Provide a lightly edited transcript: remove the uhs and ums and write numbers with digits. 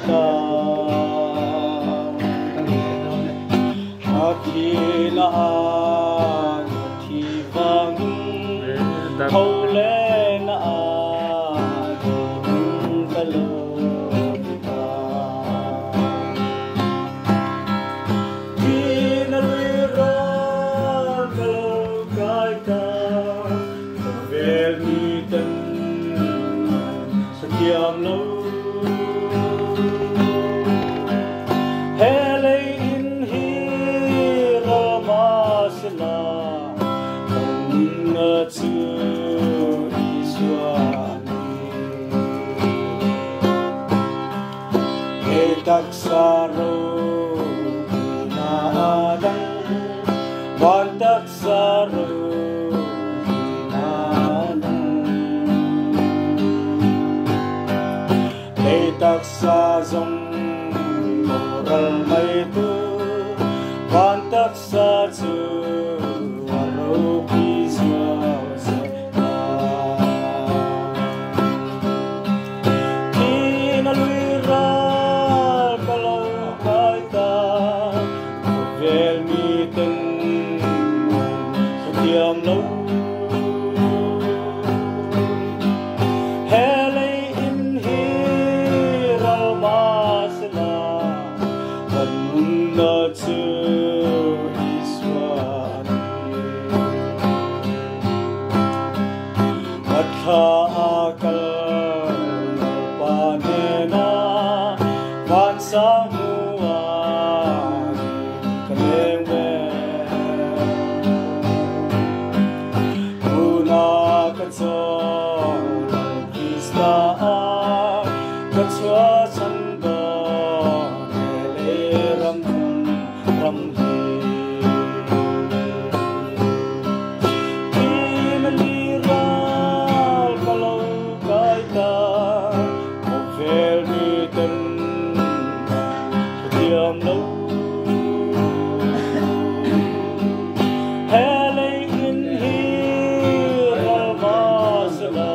ta khi na thì vang thâu lên na ta lô ta khi na lui ra câu cai ta về mi tân kiam lâu hele in hi rama sila kung chu iswani he taksaro na adang van taksaro tak sa zong moral mai tu van tak sa chu aro piswa se ta ina lui ra kalau kai ta vel mi ten kiam lo to Iswani Atha akal panena van samua kalengwe Una katsol Krista katswa chanda ram hi Inalira kalau kai ta vel mi ten diam lo hele in hi ramasala